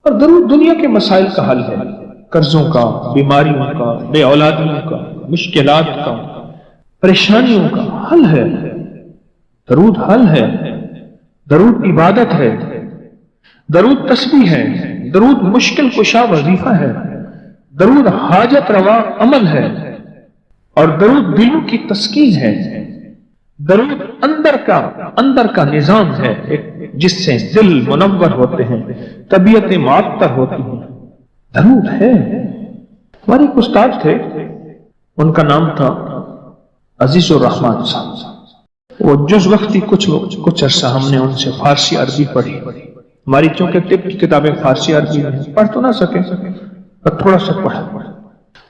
اور درود دنیا کے مسائل کا حل ہے، قرضوں کا، بیماریوں کا، بے اولادیوں کا، مشکلات کا، پریشانیوں کا حل ہے۔ درود حل ہے، درود عبادت ہے، درود تسبیح ہے، درود مشکل کشا وظیفہ ہے، درود حاجت روا عمل ہے، اور درود دلوں کی تسکین ہے۔ درود اندر کا نظام ہے جس سے دل منور ہوتے ہیں، طبیعتیں معطر ہوتی ہیں۔ درود ہے۔ ہمارے ایک استاد تھے، ان کا نام تھا عزیز الرحمان صاحب۔ وہ جز وقتی کچھ عرصہ ہم نے ان سے فارسی عربی پڑھی۔ ہماری چونکہ طب کی کتابیں فارسی عربی میں پڑھ تو نہ سکے پر تھوڑا سا پڑھا۔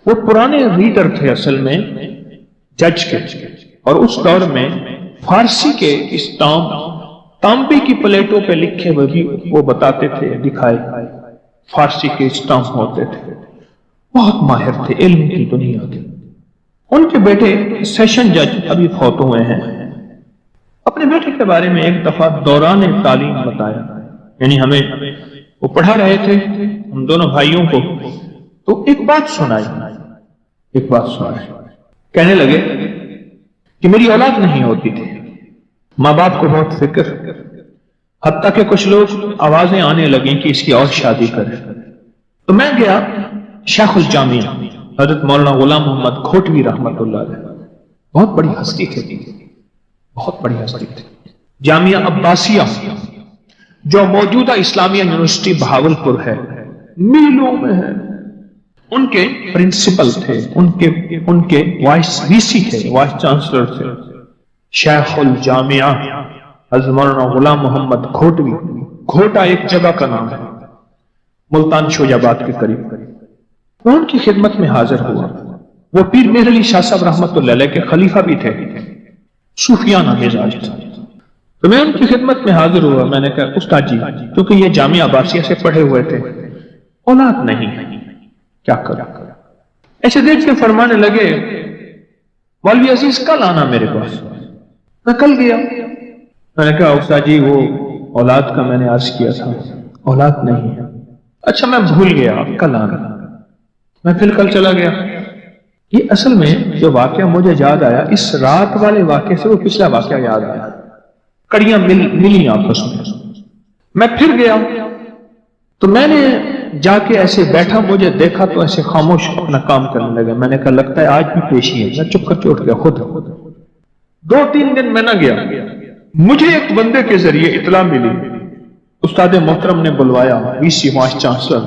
وہ پرانے ریڈر تھے اصل میں جج کے، اور اس دور میں فارسی کے اس تانبے کی پلیٹوں پہ لکھے ہوئے بھی وہ بتاتے تھے، دکھائے فارسی کے اسٹامپ ہوتے تھے۔ بہت ماہر تھے علم کی دنیا کے۔ ان کے بیٹے سیشن جج ابھی فوت ہوئے ہیں۔ اپنے بیٹے کے بارے میں ایک دفعہ دوران تعلیم بتایا، یعنی ہمیں وہ پڑھا رہے تھے ہم دونوں بھائیوں کو، تو ایک بات سنائی۔ کہنے لگے کہ میری اولاد نہیں ہوتی تھی، ماں باپ کو بہت فکر، حتیٰ کہ کچھ لوگ آوازیں آنے لگیں کہ اس کی اور شادی کرے۔ تو میں گیا شیخ الجامعہ حضرت مولانا غلام محمد کھوٹوی رحمت اللہ علیہ، بہت بڑی ہستی تھی، بہت بڑی ہستی تھی۔ جامعہ عباسیہ جو موجودہ اسلامیہ یونیورسٹی بہاولپور ہے، میلوں میں ہے، ان کے پرنسپل تھے، ان کے وائس وی سی تھے، وائس چانسلر تھے شیخ الجامعہ حضرت مولانا غلام محمد کھوٹوی۔ کھوٹا ایک جگہ کا نام ہے ملتان شوج آباد کے قریب۔ وہ ان کی خدمت میں حاضر ہوا۔ وہ پیر مہر علی شاہ صاحب رحمۃ اللہ علیہ کے خلیفہ بھی تھے، صوفیانہ مزاج تھا۔ تو میں ان کی خدمت میں حاضر ہوا۔ میں نے کہا استاد جی، کیونکہ یہ جامعہ عباسیہ سے پڑھے ہوئے تھے، اولاد نہیں، کیا کرا؟ ایسے دیکھ کے فرمانے لگے مولوی عزیز کل آنا میرے پاس۔ میں کل گیا۔ میں نے کہا استاد جی وہ اولاد کا میں نے عرض کیا تھا، اولاد نہیں ہے۔ اچھا میں بھول گیا، آپ کل آنا۔ میں پھر کل چلا گیا۔ یہ اصل میں جو واقعہ مجھے یاد آیا، اس رات والے واقعے سے وہ پچھلا واقعہ یاد آیا، کڑیاں ملی آپس میں۔ میں پھر گیا تو میں نے جا کے ایسے بیٹھا، مجھے دیکھا تو ایسے خاموش اپنا کام کرنے لگا۔ میں نے کہا لگتا ہے آج بھی پیشی ہے۔ میں چپ کر کے اٹھ گیا خود۔ 2-3 دن میں نہ گیا، مجھے ایک بندے کے ذریعے اطلاع ملی، استاد محترم نے بلوایا وی سی وائس چانسلر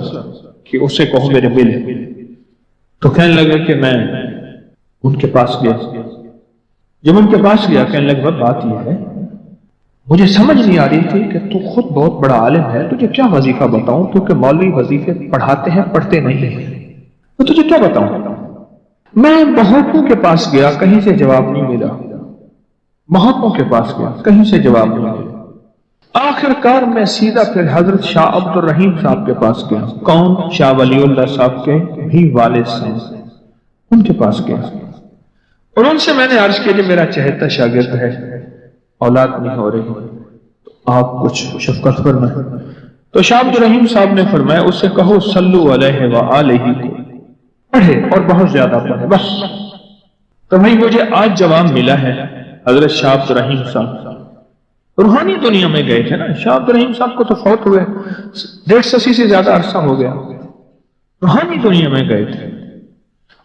کہ اسے کہو میرے ملے۔ تو کہنے لگا کہ میں ان کے پاس گیا۔ جب ان کے پاس گیا کہنے لگا بات یہ ہے، مجھے سمجھ نہیں آ رہی تھی کہ تو خود بہت بڑا عالم ہے، تجھے کیا وظیفہ بتاؤں، تو کہ مولوی وظیفے پڑھاتے ہیں پڑھتے نہیں ہیں، تو تجھے کیا بتاؤں؟ میں بہتوں کے پاس گیا، کہیں سے جواب نہیں ملا۔ بہتوں کے پاس گیا، کہیں سے جواب نہیں ملا۔ آخر کار میں سیدھا پھر حضرت شاہ عبد الرحیم صاحب کے پاس گیا۔ کون؟ شاہ ولی اللہ صاحب کے بھی والد صاحب، ان کے پاس گیا اور ان سے میں نے عرض کیا کہ میرا چہتا شاگرد ہے، اولاد نہیں ہو رہی، تو آپ کچھ شفقت فرمائیں۔ تو شاہ عبد الرحیم صاحب نے فرمایا اس سے کہو صلو علیہ وآلہ کو پڑھے اور بہت زیادہ پڑھے بس۔ تو بھائی مجھے آج جواب ملا ہے، حضرت شاہ عبد الرحیم صاحب روحانی دنیا میں گئے تھے نا، شاہ عبد الرحیم صاحب کو تو فوت ہوئے 150 سے زیادہ عرصہ ہو گیا، روحانی دنیا میں گئے تھے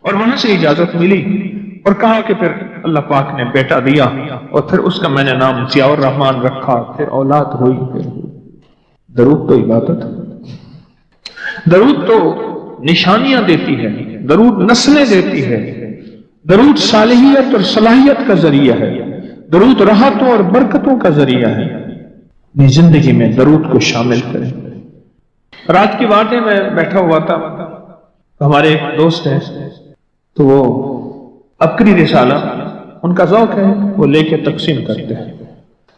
اور وہاں سے اجازت ملی اور کہا کہ پھر اللہ پاک نے بیٹا دیا اور پھر اس کا میں نے نام ضیاء الرحمن رکھا، پھر اولاد ہوئی۔ پھر درود تو عبادت، درود تو نشانیاں دیتی ہے، درود نسلیں دیتی ہے، درود صالحیت اور صلاحیت کا ذریعہ ہے، درود راحتوں اور برکتوں کا ذریعہ ہے۔ اپنی زندگی میں درود کو شامل کریں۔ رات کی بات ہے، میں بیٹھا ہوا تھا، ہمارے ایک دوست ہیں تو وہ عبقری رسالہ ان کا ذوق ہے، وہ لے کے تقسیم کرتے ہیں۔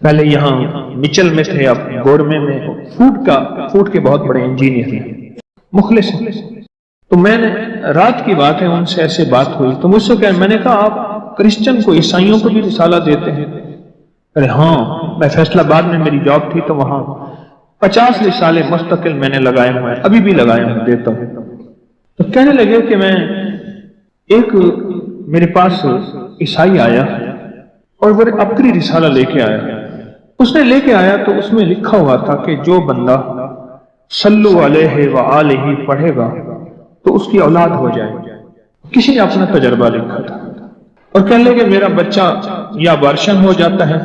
پہلے یہاں مچل میں تھے، اب گورمے میں فوڈ کے بہت بڑے انجینئر ہیں، مخلص ہیں۔ تو میں نے رات کی بات ہے ان سے ایسے بات ہوئی تو مجھ سے کہا، میں نے کہا آپ کرسچن کو عیسائیوں کو بھی رسالہ دیتے ہیں؟ ارے ہاں، میں فیصلہ آباد میں میری جاب تھی تو وہاں 50 رسالے مستقل میں نے لگائے ہوئے ہیں، ابھی بھی لگائے ہوئے دیتا ہوں۔ تو کہنے لگے کہ میں ایک میرے پاس عیسائی آیا اور وہ عبقری رسالہ لے کے آیا۔ اس نے لے کے آیا تو اس میں لکھا ہوا تھا کہ جو بندہ صلو علیہ وآلہ پڑھے گا تو اس کی اولاد ہو جائے۔ کسی نے اپنا تجربہ لکھا تھا اور کہنے لگے میرا بچہ یا بارشن ہو جاتا ہے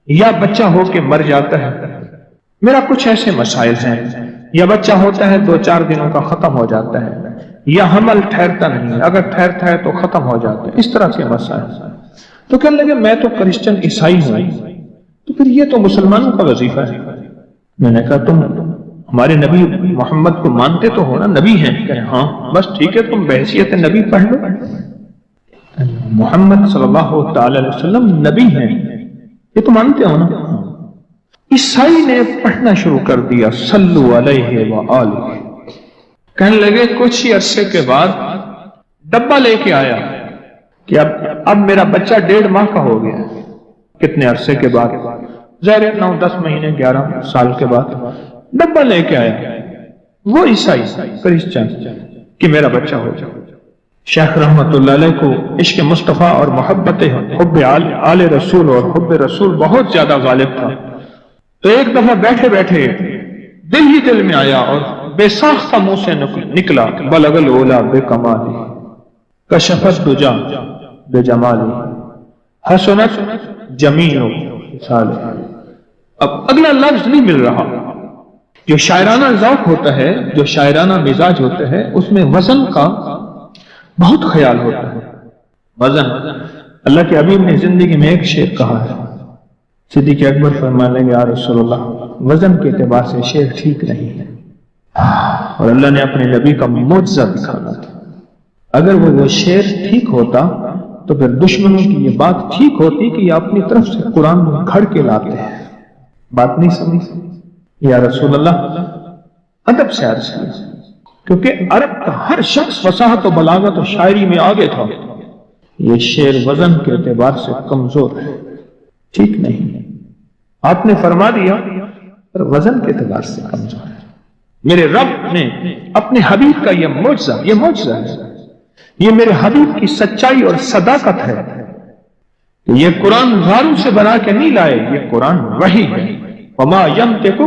یا بچہ ہو کے مر جاتا ہے، میرا کچھ ایسے مسائل ہیں، یا بچہ ہوتا ہے 2-4 دنوں کا ختم ہو جاتا ہے، یا حمل ٹھہرتا نہیں، اگر ٹھہرتا ہے تو ختم ہو جاتا ہے، اس طرح کے مسائل۔ تو کہنے لگے میں تو کرسچن عیسائی ہوں، تو پھر یہ تو مسلمانوں کا وظیفہ ہے۔ میں نے کہا تم ہمارے نبی محمد کو مانتے تو ہو نا، نبی ہیں؟ کہ ہاں، بس ٹھیک ہے، تم بحیثیت نبی پڑھ لو، محمد صلی اللہ تعالی علیہ وسلم نبی ہیں، یہ تو مانتے ہو نا۔ عیسائی نے پڑھنا شروع کر دیا صلو علیہ وآلہ۔ کہنے لگے کچھ ہی عرصے کے بعد ڈبہ لے کے آیا کہ اب میرا بچہ 1.5 ماہ کا ہو گیا۔ کتنے عرصے کے بعد؟ ظاہر 9-10 مہینے 11 سال کے بعد ڈبہ لے کے آیا وہ عیسائی کرسچن کہ میرا بچہ ہو جائے۔ شیخ رحمت اللہ علیہ کو عشق مصطفیٰ اور محبت حب آل رسول اور حب رسول بہت زیادہ غالب تھا۔ تو ایک دفعہ بیٹھے بیٹھے دل ہی دل میں آیا اور بے ساختہ منہ سے نکلا بلغ العلا بکمالی کشفت دجا بجمالی حسنت جمیع خصال۔ اب اگلا لفظ نہیں مل رہا۔ جو شاعرانہ ذوق ہوتا ہے، جو شاعرانہ مزاج ہوتا ہے، اس میں وزن کا بہت خیال ہوتا ہے۔ وزن، اللہ کے حبیب نے زندگی میں ایک شعر کہا ہے، صدیق اکبر فرمانے لگے یا رسول اللہ وزن کے اعتبار سے شعر ٹھیک نہیں ہے، اور اللہ نے اپنے نبی کا معجزہ دکھانا تھا۔ اگر وہ شعر ٹھیک ہوتا تو پھر دشمنوں کی یہ بات ٹھیک ہوتی کہ یہ اپنی طرف سے قرآن میں گھڑ کے لاتے ہیں۔ بات نہیں سمجھ؟ یا رسول اللہ ادب سے عرض کیا، کیونکہ عرب کا ہر شخص فصاحت و بلاغت و شاعری میں آگے تھا۔ یہ شعر وزن کے اعتبار سے کمزور ہے، ٹھیک نہیں ہے۔ آپ نے فرما دیا پر وزن کے اعتبار سے کمزور ہے۔ میرے رب نے اپنے حبیب کا یہ معجزہ ہے، یہ میرے حبیب کی سچائی اور صداقت ہے۔ یہ قرآن غاروں سے بنا کے نہیں لائے، یہ قرآن وحی ہے۔ وما ينطق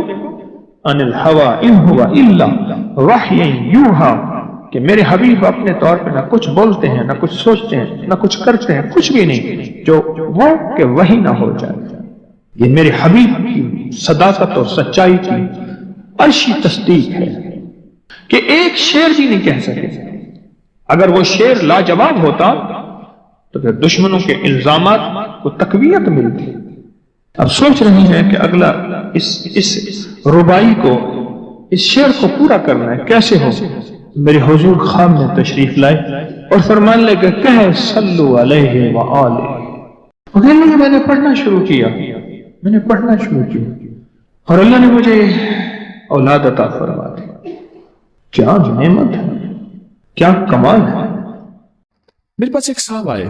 عن الهوى ان هو الا وحی یوحی، کہ میرے حبیب اپنے طور پہ نہ کچھ بولتے ہیں، نہ کچھ سوچتے ہیں، نہ کچھ کرتے ہیں، کچھ بھی نہیں جو وہ کہ وحی نہ ہو جائے۔ یہ میرے حبیب کی صداقت اور سچائی کی عرشی تصدیق ہے کہ ایک شعر بھی نہیں کہہ سکے۔ اگر وہ شعر لاجواب ہوتا تو پھر دشمنوں کے الزامات کو تقویت ملتی۔ اب سوچ رہی ہیں کہ اگلا اس ربائی کو، اس شعر کو پورا کرنا ہے، کیسے ہو؟ میرے حضور خواب میں تشریف لائے اور فرمان لگے کہ صلو علیہ وآلہ۔ میں نے پڑھنا شروع کیا، اور اللہ نے مجھے اولاد عطا فرما دی۔ کیا نعمت ہے، کیا کمال ہے۔ میرے پاس ایک صاحب آئے،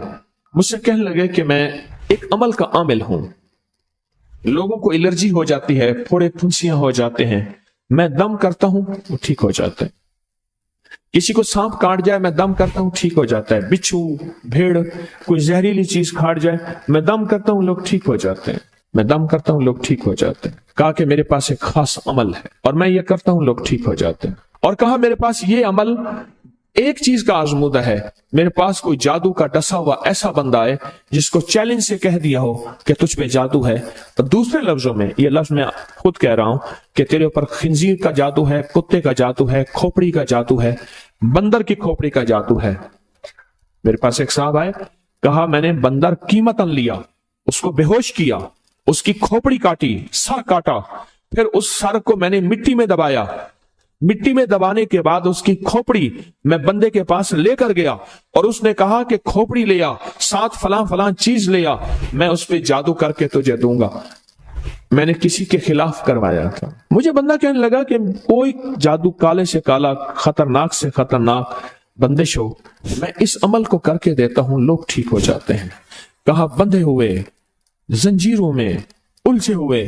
مجھ سے کہنے لگے کہ میں ایک عمل کا عامل ہوں، لوگوں کو الرجی ہو جاتی ہے، پھوڑے پھنسیاں ہو جاتے ہیں، میں دم کرتا ہوں وہ ٹھیک ہو جاتا ہے۔ کسی کو سانپ کاٹ جائے میں دم کرتا ہوں ٹھیک ہو جاتا ہے۔ بچھو، بھیڑ، کوئی زہریلی چیز کاٹ جائے میں دم کرتا ہوں لوگ ٹھیک ہو جاتے ہیں، میں دم کرتا ہوں لوگ ٹھیک ہو جاتے ہیں۔ کہا کہ میرے پاس ایک خاص عمل ہے اور میں یہ کرتا ہوں لوگ ٹھیک ہو جاتے ہیں۔ اور کہا میرے پاس یہ عمل ایک چیز کا آزمودہ ہے، میرے پاس کوئی جادو کا ڈسا ہوا ایسا بندہ ہے جس کو چیلنج سے کہہ دیا ہو کہ تجھ پہ جادو ہے، اور دوسرے لفظوں میں یہ لفظ میں خود کہہ رہا ہوں کہ تیرے اوپر خنزیر کا جادو ہے، کتے کا جادو ہے، کھوپڑی کا جادو ہے، بندر کی کھوپڑی کا جادو ہے۔ میرے پاس ایک صاحب آئے، کہا میں نے بندر قیمتاً لیا، اس کو بے ہوش کیا، اس کی کھوپڑی کاٹی، سر کاٹا، پھر اس سر کو میں نے مٹی میں دبایا، مٹی میں دبانے کے بعد اس کی کھوپڑی میں بندے کے پاس لے کر گیا، اور اس نے کہا کہ کھوپڑی لیا، ساتھ فلاں فلاں چیز لیا، میں اس پہ جادو کر کے تجھے دوں گا۔ میں نے کسی کے خلاف کروایا تھا۔ مجھے بندہ کہنے لگا کہ کوئی جادو کالے سے کالا، خطرناک سے خطرناک بندش ہو، میں اس عمل کو کر کے دیتا ہوں لوگ ٹھیک ہو جاتے ہیں۔ کہا بندھے ہوئے، زنجیروں میں الجھے ہوئے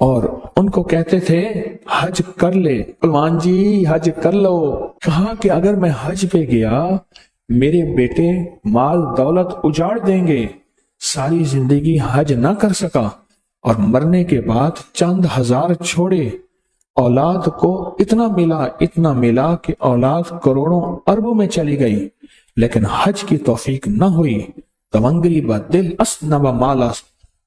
اور ان کو کہتے تھے حج کر لے، سلمان جی حج کر لو۔ کہا کہ اگر میں حج پہ گیا میرے بیٹے مال دولت اجاڑ دیں گے، ساری زندگی حج نہ کر سکا، اور مرنے کے بعد چند ہزار چھوڑے، اولاد کو اتنا ملا کہ اولاد کروڑوں اربوں میں چلی گئی، لیکن حج کی توفیق نہ ہوئی۔ تونگری با دل اسنب مالاس،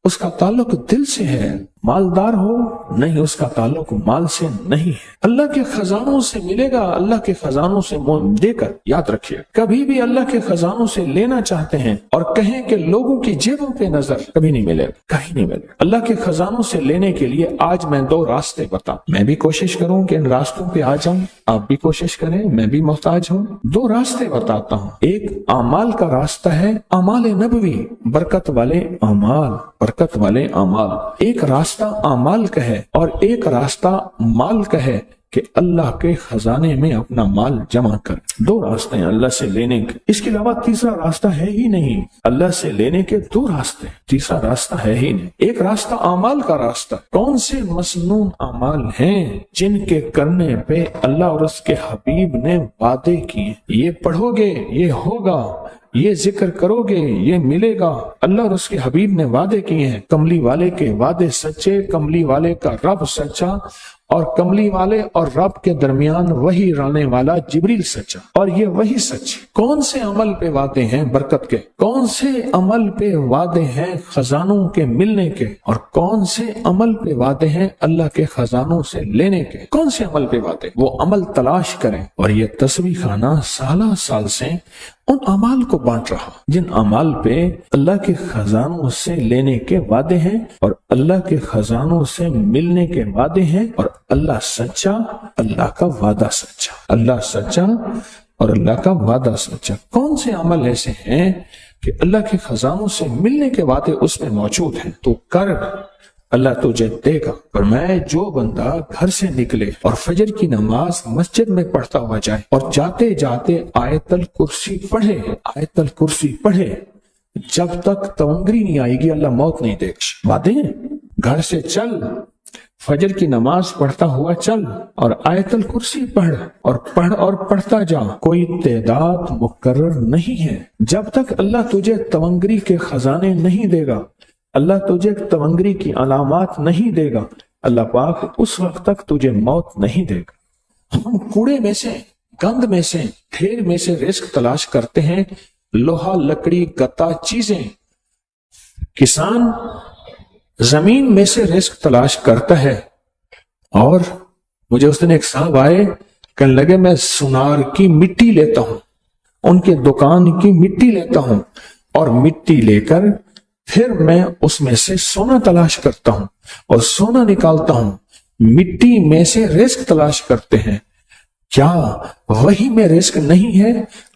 اس کا تعلق دل سے ہے، مالدار ہو نہیں، اس کا تعلق مال سے نہیں ہے۔ اللہ کے خزانوں سے ملے گا، اللہ کے خزانوں سے منہ دے کر یاد رکھیے، کبھی بھی اللہ کے خزانوں سے لینا چاہتے ہیں اور کہیں کہ لوگوں کی جیبوں پہ نظر، کبھی نہیں ملے گا، کہیں نہیں ملے گا۔ اللہ کے خزانوں سے لینے کے لیے آج میں 2 راستے بتاؤں، میں بھی کوشش کروں کہ ان راستوں پہ آ جاؤں، آپ بھی کوشش کریں، میں بھی محتاج ہوں۔ 2 راستے بتاتا ہوں، ایک اعمال کا راستہ ہے، اعمال نبوی، برکت والے اعمال، برکت والے اعمال۔ ایک راستہ اعمال کا ہے اور ایک راستہ مال کا ہے کہ اللہ کے خزانے میں اپنا مال جمع کر۔ 2 راستے ہیں اللہ سے لینے کے، اس کے علاوہ تیسرا راستہ ہے ہی نہیں۔ اللہ سے لینے کے 2 راستے، تیسرا راستہ ہے ہی نہیں۔ ایک راستہ اعمال کا راستہ، کون سے مسنون اعمال ہیں جن کے کرنے پہ اللہ اور اس کے حبیب نے وعدے کیے، یہ پڑھو گے یہ ہوگا، یہ ذکر کرو گے یہ ملے گا۔ اللہ اور اس کے حبیب نے وعدے کیے ہیں، کملی والے کے وعدے سچے، کملی والے کا رب سچا، اور کملی والے اور رب کے درمیان وہی لانے والا جبریل سچا، اور یہ وہی سچ۔ کون سے عمل پہ وعدے ہیں برکت کے، کون سے عمل پہ وعدے ہیں خزانوں کے ملنے کے، اور کون سے عمل پہ وعدے ہیں اللہ کے خزانوں سے لینے کے؟ کون سے عمل پہ وعدے؟ وہ عمل تلاش کریں، اور یہ تسبیح خانہ سالہ سال سے ان اعمال کو بانٹ رہا جن اعمال پہ اللہ کے خزانوں سے لینے کے وعدے ہیں اور اللہ کے خزانوں سے ملنے کے وعدے ہیں، اور اللہ سچا، اللہ کا وعدہ سچا، اللہ سچا اور اللہ کا وعدہ سچا۔ کون سے عمل ایسے ہیں کہ اللہ کے خزانوں سے ملنے کے وعدے اس میں موجود ہیں؟ تو کر، اللہ تجھے دے گا۔ پر میں جو بندہ گھر سے نکلے اور فجر کی نماز مسجد میں پڑھتا ہوا جائے اور جاتے جاتے آیت الکرسی پڑھے، آیت الکرسی پڑھے، جب تک تونگری نہیں آئے گی اللہ موت نہیں دے گا۔ وعدے ہیں، گھر سے چل، فجر کی نماز پڑھتا ہوا چل اور آیت الکرسی پڑھ اور پڑھتا جا۔ کوئی تعداد مقرر نہیں ہے، جب تک اللہ تجھے تونگری کے خزانے نہیں دے گا، اللہ تجھے تونگری کی علامات نہیں دے گا، اللہ پاک اس وقت تک تجھے موت نہیں دے گا۔ ہم کوڑے میں سے، گند میں سے، ڈھیر میں سے رزق تلاش کرتے ہیں، لوہا، لکڑی، گتا چیزیں۔ کسان زمین میں سے رزق تلاش کرتا ہے، اور مجھے اس دن ایک صاحب آئے، کہنے لگے میں سونار کی مٹی لیتا ہوں، ان کے دکان کی مٹی لیتا ہوں، اور مٹی لے کر پھر میں اس میں سے سونا تلاش کرتا ہوں اور سونا نکالتا ہوں۔ مٹی میں سے رزق تلاش کرتے ہیں، کیا وہی میں رزق نہیں ہے؟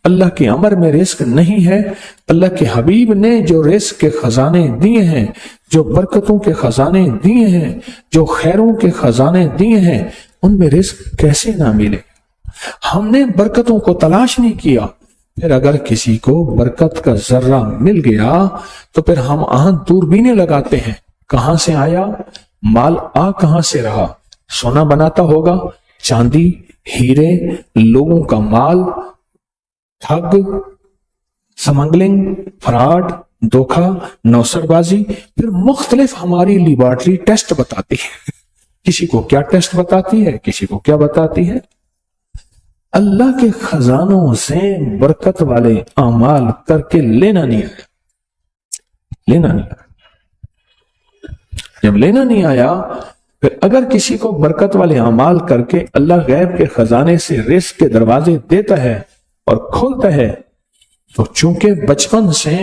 اللہ کے امر میں رزق نہیں ہے؟ اللہ کے حبیب نے جو رزق کے خزانے دیے ہیں، جو برکتوں کے خزانے دیے ہیں، جو خیروں کے خزانے دیے ہیں، ان میں رزق کیسے نہ ملے؟ ہم نے برکتوں کو تلاش نہیں کیا، پھر اگر کسی کو برکت کا ذرہ مل گیا تو پھر ہم دوربینیں لگاتے ہیں، کہاں سے آیا مال، کہاں سے رہا؟ سونا بناتا ہوگا، چاندی، ہیرے، لوگوں کا مال، ٹھگ، سمگلنگ، فراڈ، دھوکہ، نوسر بازی۔ پھر مختلف ہماری لیبارٹری ٹیسٹ بتاتی ہے، کسی کو کیا ٹیسٹ بتاتی ہے، کسی کو کیا بتاتی ہے۔ اللہ کے خزانوں سے برکت والے اعمال کر کے لینا نہیں آیا، لینا نہیں آیا۔ جب لینا نہیں آیا، پھر اگر کسی کو برکت والے اعمال کر کے اللہ غیب کے خزانے سے رزق کے دروازے دیتا ہے اور کھولتا ہے، تو چونکہ بچپن سے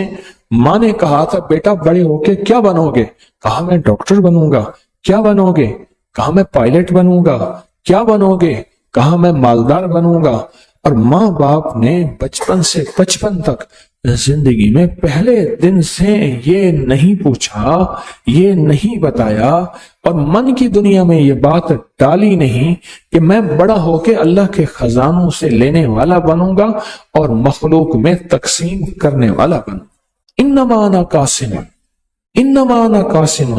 ماں نے کہا تھا بیٹا بڑے ہو کے کیا بنو گے، کہا میں ڈاکٹر بنوں گا۔ کیا بنو گے؟ کہا میں پائلٹ بنوں گا۔ کیا بنو گے؟ کہا میں مالدار بنوں گا۔ اور ماں باپ نے بچپن سے بچپن تک زندگی میں پہلے دن سے یہ نہیں پوچھا، یہ نہیں بتایا، اور من کی دنیا میں یہ بات ڈالی نہیں کہ میں بڑا ہو کے اللہ کے خزانوں سے لینے والا بنوں گا اور مخلوق میں تقسیم کرنے والا بنوں۔ انما انا قاسم، انما انا قاسم،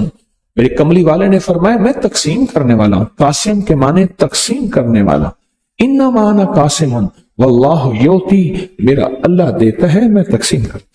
میرے کملی والے نے فرمایا میں تقسیم کرنے والا ہوں. قاسم کے معنی تقسیم کرنے والا. انما انا قاسم واللہ یؤتی، میرا اللہ دیتا ہے میں تقسیم کرتا.